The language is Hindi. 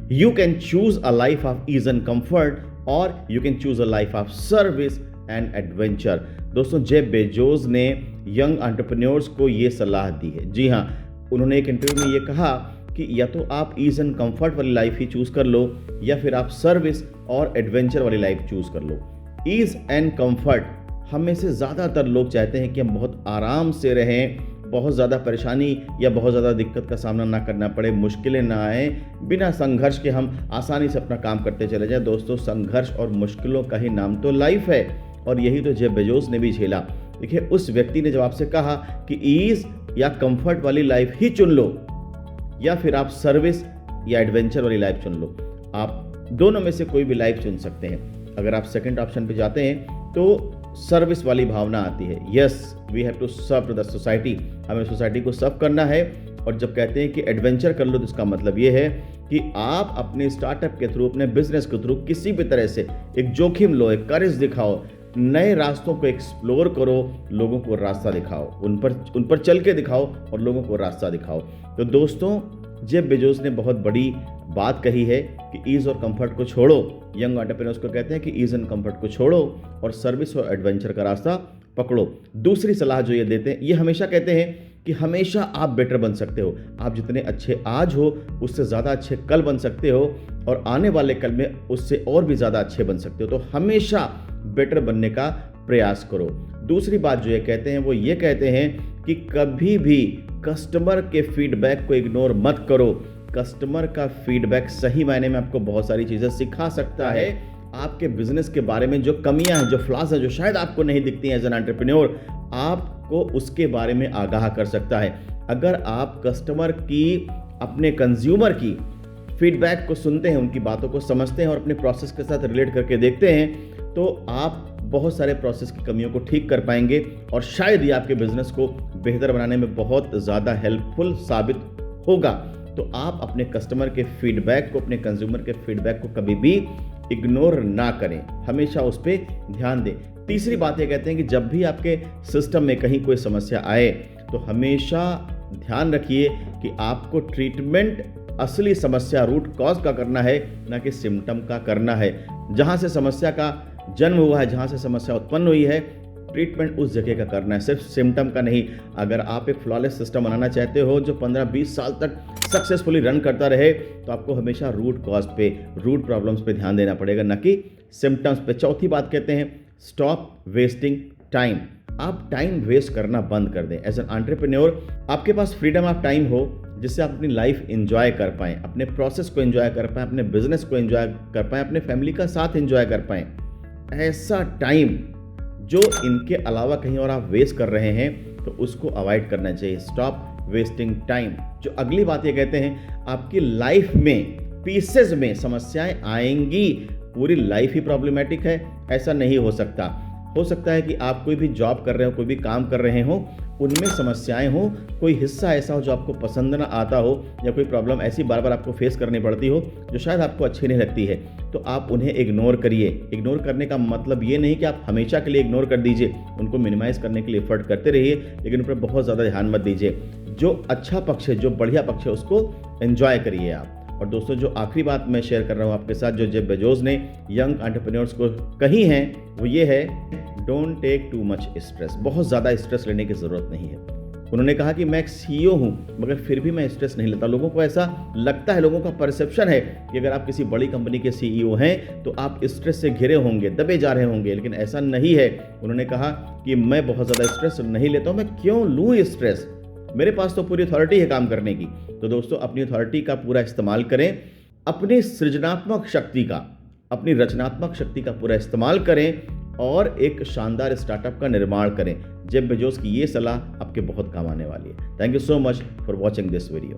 You can choose a life of ease and comfort or you can choose a life of service and adventure। दोस्तों, जेफ बेजोस ने यंग एंटरप्रेन्योर्स को ये सलाह दी है। जी हाँ, उन्होंने एक इंटरव्यू में ये कहा कि या तो आप ईज एंड कंफर्ट वाली लाइफ ही चूज कर लो या फिर आप सर्विस और एडवेंचर वाली लाइफ चूज कर लो। ईज एंड कंफर्ट हमें से ज़्यादातर लोग चाहते हैं कि हम बहुत आराम से रहें, बहुत ज़्यादा परेशानी या बहुत ज़्यादा दिक्कत का सामना ना करना पड़े, मुश्किलें ना आए, बिना संघर्ष के हम आसानी से अपना काम करते चले जाएं। दोस्तों, संघर्ष और मुश्किलों का ही नाम तो लाइफ है और यही तो जेफ बेजोस ने भी झेला। देखिए, उस व्यक्ति ने जब आपसे कहा कि ईज या कंफर्ट वाली लाइफ ही चुन लो या फिर आप सर्विस या एडवेंचर वाली लाइफ चुन लो, आप दोनों में से कोई भी लाइफ चुन सकते हैं। अगर आप सेकंड ऑप्शन पे जाते हैं तो सर्विस वाली भावना आती है। Yes, we have to serve to the society, हमें सोसाइटी को सर्व करना है। और जब कहते हैं कि एडवेंचर कर लो तो इसका मतलब ये है कि आप अपने स्टार्टअप के थ्रू, अपने बिजनेस के थ्रू किसी भी तरह से एक जोखिम लो, एक करेज दिखाओ, नए रास्तों को एक्सप्लोर करो, लोगों को रास्ता दिखाओ, उन पर चल के दिखाओ और लोगों को रास्ता दिखाओ। तो दोस्तों, जेफ बेजोस ने बहुत बड़ी बात कही है कि ईज और कंफर्ट को छोड़ो। यंग एंटरप्रेन्योर्स को कहते हैं कि ईज एंड कंफर्ट को छोड़ो और सर्विस और एडवेंचर का रास्ता पकड़ो। दूसरी सलाह जो ये देते हैं, ये हमेशा कहते हैं कि हमेशा आप बेटर बन सकते हो। आप जितने अच्छे आज हो उससे ज़्यादा अच्छे कल बन सकते हो और आने वाले कल में उससे और भी ज़्यादा अच्छे बन सकते हो। तो हमेशा बेटर बनने का प्रयास करो। दूसरी बात जो ये कहते हैं वो ये कहते हैं कि कभी भी कस्टमर के फीडबैक को इग्नोर मत करो। कस्टमर का फीडबैक सही मायने में आपको बहुत सारी चीज़ें सिखा सकता है। आपके बिजनेस के बारे में जो कमियां हैं, जो फ्लॉज हैं, जो शायद आपको नहीं दिखती हैं एज एन एंटरप्रेन्योर, आपको उसके बारे में आगाह कर सकता है। अगर आप कस्टमर की, अपने कंज्यूमर की फीडबैक को सुनते हैं, उनकी बातों को समझते हैं और अपने प्रोसेस के साथ रिलेट करके देखते हैं, तो आप बहुत सारे प्रोसेस की कमियों को ठीक कर पाएंगे और शायद ये आपके बिजनेस को बेहतर बनाने में बहुत ज़्यादा हेल्पफुल साबित होगा। तो आप अपने कस्टमर के फीडबैक को, अपने कंज्यूमर के फीडबैक को कभी भी इग्नोर ना करें, हमेशा उस पर ध्यान दें। तीसरी बात ये कहते हैं कि जब भी आपके सिस्टम में कहीं कोई समस्या आए तो हमेशा ध्यान रखिए कि आपको ट्रीटमेंट असली समस्या, रूट कॉज का करना है, ना कि सिम्टम का करना है। जहाँ से समस्या का जन्म हुआ है, जहाँ से समस्या उत्पन्न हुई है, ट्रीटमेंट उस जगह का करना है, सिर्फ सिम्टम का नहीं। अगर आप एक फ्लॉलेस सिस्टम बनाना चाहते हो जो 15-20 साल तक सक्सेसफुली रन करता रहे, तो आपको हमेशा रूट कॉज पे, रूट प्रॉब्लम्स पे ध्यान देना पड़ेगा, न कि सिम्टम्स पे। चौथी बात कहते हैं, स्टॉप वेस्टिंग टाइम। आप टाइम वेस्ट करना बंद कर दें। एज एन एंटरप्रेन्योर आपके पास फ्रीडम ऑफ टाइम हो जिससे आप अपनी लाइफ एंजॉय कर पाएं, अपने प्रोसेस को एंजॉय कर पाएं, अपने बिजनेस को एंजॉय कर पाएं, अपने फैमिली का साथ एंजॉय कर पाएं। ऐसा टाइम जो इनके अलावा कहीं और आप वेस्ट कर रहे हैं तो उसको अवॉइड करना चाहिए। Stop wasting time. जो अगली बात ये कहते हैं, आपकी लाइफ में पीसेस में समस्याएं आएंगी, पूरी लाइफ ही प्रॉब्लमेटिक है, ऐसा नहीं हो सकता। हो सकता है कि आप कोई भी जॉब कर रहे हो, कोई भी काम कर रहे हो, उनमें समस्याएं हो, कोई हिस्सा ऐसा हो जो आपको पसंद ना आता हो या कोई प्रॉब्लम ऐसी बार बार आपको फेस करनी पड़ती हो जो शायद आपको अच्छी नहीं लगती है, तो आप उन्हें इग्नोर करिए। इग्नोर करने का मतलब ये नहीं कि आप हमेशा के लिए इग्नोर कर दीजिए, उनको मिनिमाइज़ करने के लिए एफर्ट करते रहिए, लेकिन उन पर बहुत ज़्यादा ध्यान मत दीजिए। जो अच्छा पक्ष है, जो बढ़िया पक्ष है, उसको एंजॉय करिए आप। और दोस्तों, जो आखिरी बात मैं शेयर कर रहा हूँ आपके साथ, जो जेफ बेजोस ने यंग एंटरप्रेन्योर्स को कही है, वो ये है, don't take too much stress. बहुत ज़्यादा स्ट्रेस लेने की ज़रूरत नहीं है। उन्होंने कहा कि मैं एक सीईओ हूँ मगर फिर भी मैं स्ट्रेस नहीं लेता। लोगों को ऐसा लगता है, लोगों का परसेप्शन है कि अगर आप किसी बड़ी कंपनी के सीईओ हैं तो आप स्ट्रेस से घिरे होंगे, दबे जा रहे होंगे, लेकिन ऐसा नहीं है। उन्होंने कहा कि मैं बहुत ज़्यादा स्ट्रेस नहीं लेता हूँ, मैं क्यों लूँ स्ट्रेस, मेरे पास तो पूरी अथॉरिटी है काम करने की। तो दोस्तों, अपनी अथॉरिटी का पूरा इस्तेमाल करें, अपनी सृजनात्मक शक्ति का, अपनी रचनात्मक शक्ति का पूरा इस्तेमाल करें और एक शानदार स्टार्टअप का निर्माण करें। जेफ बेजोस की ये सलाह आपके बहुत काम आने वाली है। Thank you so much for watching this video.